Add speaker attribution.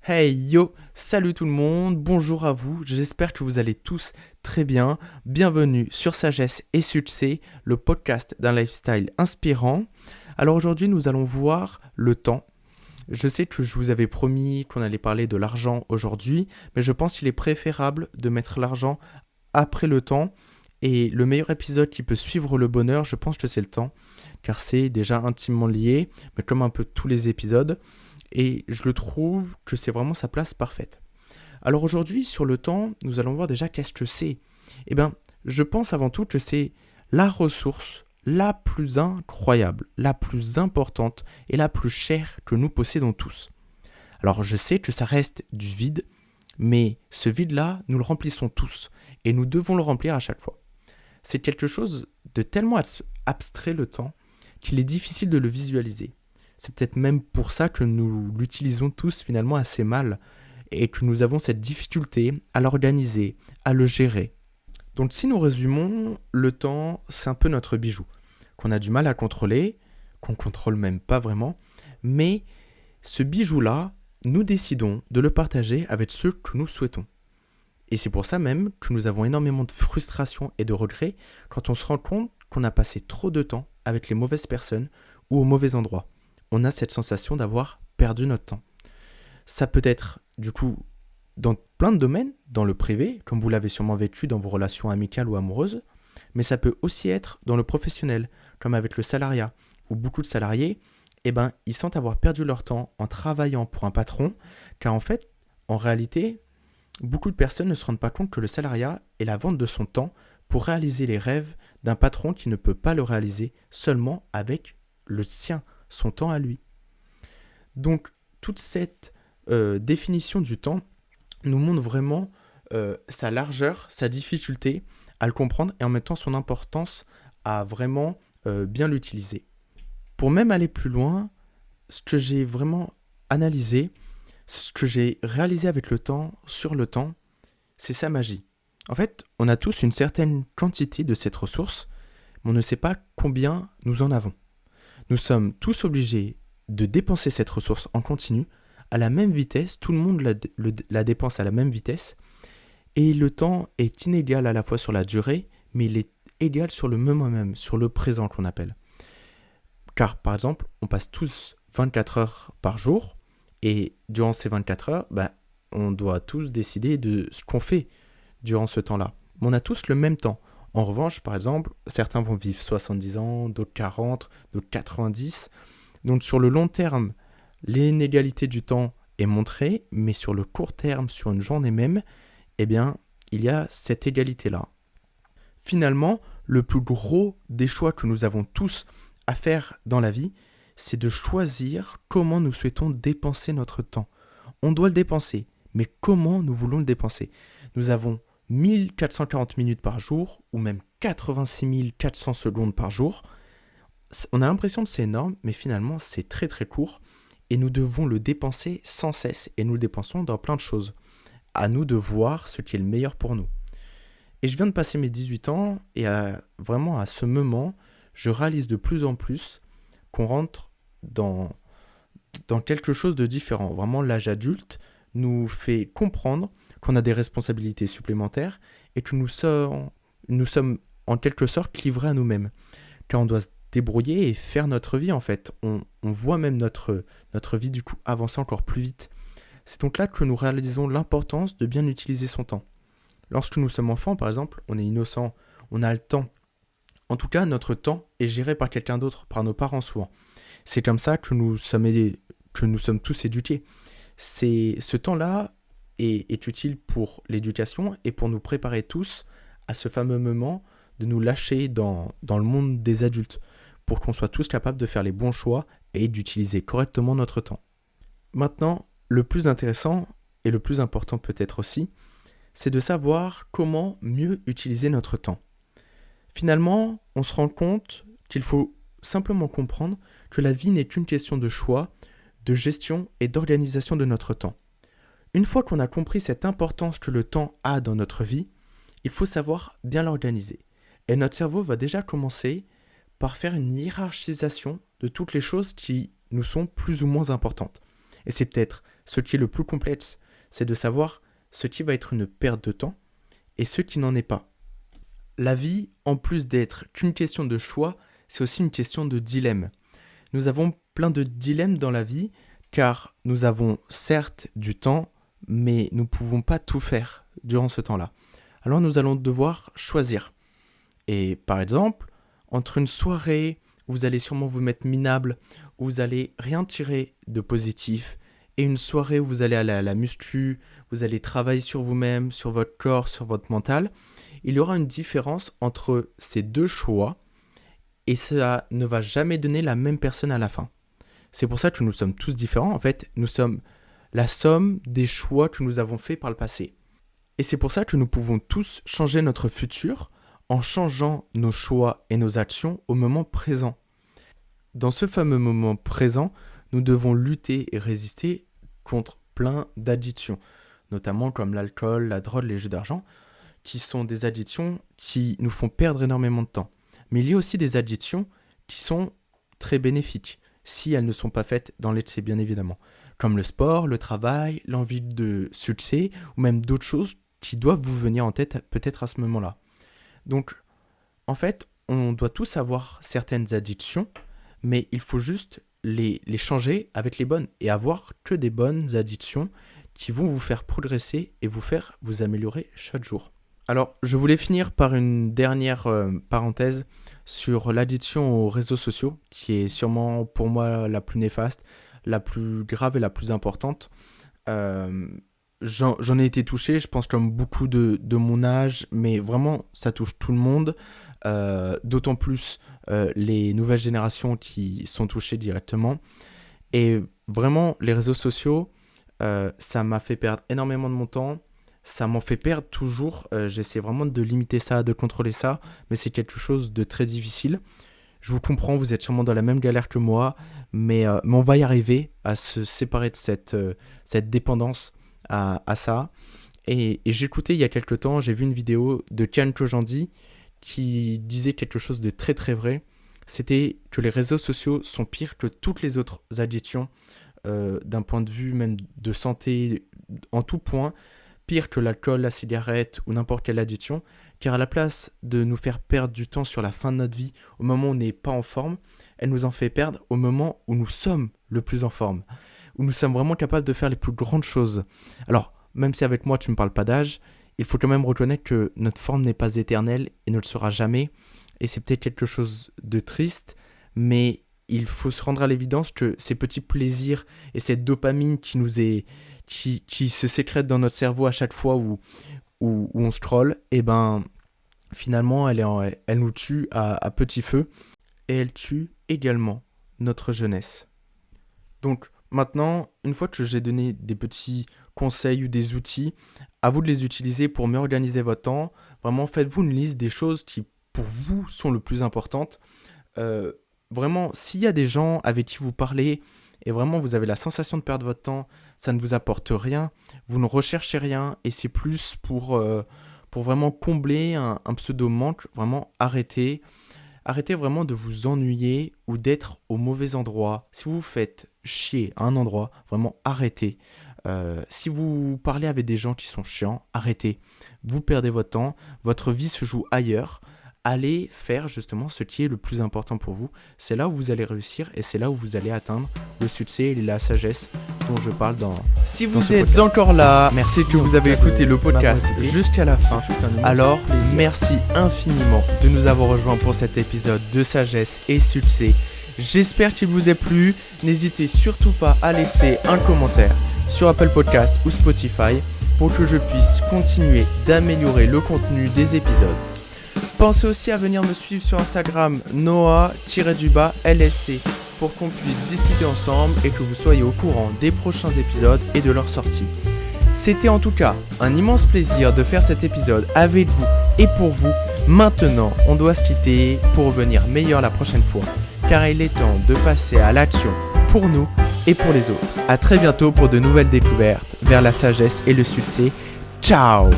Speaker 1: Hey yo, salut tout le monde, bonjour à vous, j'espère que vous allez tous très bien. Bienvenue sur Sagesse et Succès, le podcast d'un lifestyle inspirant. Alors aujourd'hui nous allons voir le temps. Je sais que je vous avais promis qu'on allait parler de l'argent aujourd'hui, mais je pense qu'il est préférable de mettre l'argent après le temps. Et le meilleur épisode qui peut suivre le bonheur, je pense que c'est le temps, car c'est déjà intimement lié, mais comme un peu tous les épisodes. Et je le trouve que c'est vraiment sa place parfaite. Alors aujourd'hui, sur le temps, nous allons voir déjà qu'est-ce que c'est. Eh bien, je pense avant tout que c'est la ressource la plus incroyable, la plus importante et la plus chère que nous possédons tous. Alors je sais que ça reste du vide, mais ce vide-là, nous le remplissons tous, et nous devons le remplir à chaque fois. C'est quelque chose de tellement abstrait le temps qu'il est difficile de le visualiser. C'est peut-être même pour ça que nous l'utilisons tous finalement assez mal et que nous avons cette difficulté à l'organiser, à le gérer. Donc si nous résumons, le temps, c'est un peu notre bijou, qu'on a du mal à contrôler, qu'on ne contrôle même pas vraiment, mais ce bijou-là, nous décidons de le partager avec ceux que nous souhaitons. Et c'est pour ça même que nous avons énormément de frustration et de regrets quand on se rend compte qu'on a passé trop de temps avec les mauvaises personnes ou au mauvais endroit. On a cette sensation d'avoir perdu notre temps. Ça peut être, du coup, dans plein de domaines, dans le privé, comme vous l'avez sûrement vécu dans vos relations amicales ou amoureuses, mais ça peut aussi être dans le professionnel, comme avec le salariat, où beaucoup de salariés, ils sentent avoir perdu leur temps en travaillant pour un patron, car en fait, en réalité, beaucoup de personnes ne se rendent pas compte que le salariat est la vente de son temps pour réaliser les rêves d'un patron qui ne peut pas le réaliser seulement avec le sien, son temps à lui. Donc, toute cette définition du temps nous montre vraiment sa largeur, sa difficulté à le comprendre et en mettant son importance à vraiment bien l'utiliser. Pour même aller plus loin, ce que j'ai vraiment analysé, ce que j'ai réalisé avec le temps, sur le temps, c'est sa magie. En fait, on a tous une certaine quantité de cette ressource, mais on ne sait pas combien nous en avons. Nous sommes tous obligés de dépenser cette ressource en continu, à la même vitesse, tout le monde la dépense à la même vitesse, et le temps est inégal à la fois sur la durée, mais il est égal sur le moment même, sur le présent qu'on appelle. Car par exemple, on passe tous 24 heures par jour, et durant ces 24 heures, on doit tous décider de ce qu'on fait durant ce temps-là. Mais on a tous le même temps. En revanche, par exemple, certains vont vivre 70 ans, d'autres 40, d'autres 90. Donc sur le long terme, l'inégalité du temps est montrée, mais sur le court terme, sur une journée même, il y a cette égalité-là. Finalement, le plus gros des choix que nous avons tous à faire dans la vie, c'est de choisir comment nous souhaitons dépenser notre temps. On doit le dépenser, mais comment nous voulons le dépenser? Nous avons 1440 minutes par jour, ou même 86 400 secondes par jour. On a l'impression que c'est énorme, mais finalement c'est très très court, et nous devons le dépenser sans cesse, et nous le dépensons dans plein de choses. À nous de voir ce qui est le meilleur pour nous. Et je viens de passer mes 18 ans, et vraiment à ce moment, je réalise de plus en plus qu'on rentre dans quelque chose de différent. Vraiment, l'âge adulte nous fait comprendre qu'on a des responsabilités supplémentaires et que nous sommes en quelque sorte livrés à nous-mêmes. Car on doit se débrouiller et faire notre vie en fait. On voit même notre vie du coup avancer encore plus vite. C'est donc là que nous réalisons l'importance de bien utiliser son temps. Lorsque nous sommes enfants par exemple, on est innocent, on a le temps. En tout cas, notre temps est géré par quelqu'un d'autre, par nos parents souvent. C'est comme ça que nous sommes tous éduqués. Ce temps-là est utile pour l'éducation et pour nous préparer tous à ce fameux moment de nous lâcher dans le monde des adultes, pour qu'on soit tous capables de faire les bons choix et d'utiliser correctement notre temps. Maintenant, le plus intéressant et le plus important peut-être aussi, c'est de savoir comment mieux utiliser notre temps. Finalement, on se rend compte qu'il faut simplement comprendre que la vie n'est qu'une question de choix, de gestion et d'organisation de notre temps. Une fois qu'on a compris cette importance que le temps a dans notre vie, il faut savoir bien l'organiser. Et notre cerveau va déjà commencer par faire une hiérarchisation de toutes les choses qui nous sont plus ou moins importantes. Et c'est peut-être ce qui est le plus complexe, c'est de savoir ce qui va être une perte de temps et ce qui n'en est pas. La vie, en plus d'être qu'une question de choix, c'est aussi une question de dilemme. Nous avons plein de dilemmes dans la vie, car nous avons certes du temps, mais nous ne pouvons pas tout faire durant ce temps-là. Alors nous allons devoir choisir. Et par exemple, entre une soirée où vous allez sûrement vous mettre minable, où vous allez rien tirer de positif, et une soirée où vous allez aller à la muscu, vous allez travailler sur vous-même, sur votre corps, sur votre mental, il y aura une différence entre ces deux choix, et ça ne va jamais donner la même personne à la fin. C'est pour ça que nous sommes tous différents. En fait, nous sommes la somme des choix que nous avons faits par le passé. Et c'est pour ça que nous pouvons tous changer notre futur en changeant nos choix et nos actions au moment présent. Dans ce fameux moment présent, nous devons lutter et résister contre plein d'addictions, notamment comme l'alcool, la drogue, les jeux d'argent, qui sont des addictions qui nous font perdre énormément de temps. Mais il y a aussi des addictions qui sont très bénéfiques, si elles ne sont pas faites dans l'excès bien évidemment, comme le sport, le travail, l'envie de succès, ou même d'autres choses qui doivent vous venir en tête peut-être à ce moment-là. Donc, en fait, on doit tous avoir certaines addictions, mais il faut juste les changer avec les bonnes, et avoir que des bonnes addictions qui vont vous faire progresser et vous faire vous améliorer chaque jour. Alors, je voulais finir par une dernière parenthèse sur l'addiction aux réseaux sociaux, qui est sûrement pour moi la plus néfaste, la plus grave et la plus importante. J'en ai été touché, je pense comme beaucoup de mon âge, mais vraiment ça touche tout le monde, d'autant plus les nouvelles générations qui sont touchées directement. Et vraiment, les réseaux sociaux, ça m'a fait perdre énormément de mon temps. Ça m'en fait perdre toujours, j'essaie vraiment de limiter ça, de contrôler ça, mais c'est quelque chose de très difficile. Je vous comprends, vous êtes sûrement dans la même galère que moi, mais on va y arriver à se séparer de cette dépendance à ça. Et j'écoutais il y a quelques temps, j'ai vu une vidéo de Kian Kojandi qui disait quelque chose de très très vrai. C'était que les réseaux sociaux sont pires que toutes les autres addictions, d'un point de vue même de santé, en tout point. Pire que l'alcool, la cigarette ou n'importe quelle addiction, car à la place de nous faire perdre du temps sur la fin de notre vie, au moment où on n'est pas en forme, elle nous en fait perdre au moment où nous sommes le plus en forme, où nous sommes vraiment capables de faire les plus grandes choses. Alors, même si avec moi tu ne me parles pas d'âge, il faut quand même reconnaître que notre forme n'est pas éternelle et ne le sera jamais, et c'est peut-être quelque chose de triste, mais il faut se rendre à l'évidence que ces petits plaisirs et cette dopamine qui se sécrète dans notre cerveau à chaque fois où on scrolle, et ben finalement elle nous tue à petit feu, et elle tue également notre jeunesse. Donc maintenant, une fois que j'ai donné des petits conseils ou des outils, à vous de les utiliser pour mieux organiser votre temps. Vraiment, faites-vous une liste des choses qui pour vous sont le plus importantes. Vraiment, s'il y a des gens avec qui vous parlez et vraiment vous avez la sensation de perdre votre temps, ça ne vous apporte rien, vous ne recherchez rien et c'est plus pour vraiment combler un pseudo-manque, vraiment arrêtez vraiment de vous ennuyer ou d'être au mauvais endroit. Si vous vous faites chier à un endroit, vraiment arrêtez. Si vous parlez avec des gens qui sont chiants, arrêtez. Vous perdez votre temps, votre vie se joue ailleurs. Allez faire justement ce qui est le plus important pour vous. C'est là où vous allez réussir et c'est là où vous allez atteindre le succès et la sagesse dont je parle dans. Si vous êtes encore là, merci que vous avez écouté le podcast jusqu'à la fin. Alors, merci infiniment de nous avoir rejoints pour cet épisode de sagesse et succès. J'espère qu'il vous a plu. N'hésitez surtout pas à laisser un commentaire sur Apple Podcast ou Spotify pour que je puisse continuer d'améliorer le contenu des épisodes. Pensez aussi à venir me suivre sur Instagram Noah-LSC pour qu'on puisse discuter ensemble et que vous soyez au courant des prochains épisodes et de leur sortie. C'était en tout cas un immense plaisir de faire cet épisode avec vous et pour vous. Maintenant, on doit se quitter pour revenir meilleur la prochaine fois, car il est temps de passer à l'action pour nous et pour les autres. A très bientôt pour de nouvelles découvertes vers la sagesse et le succès. Ciao!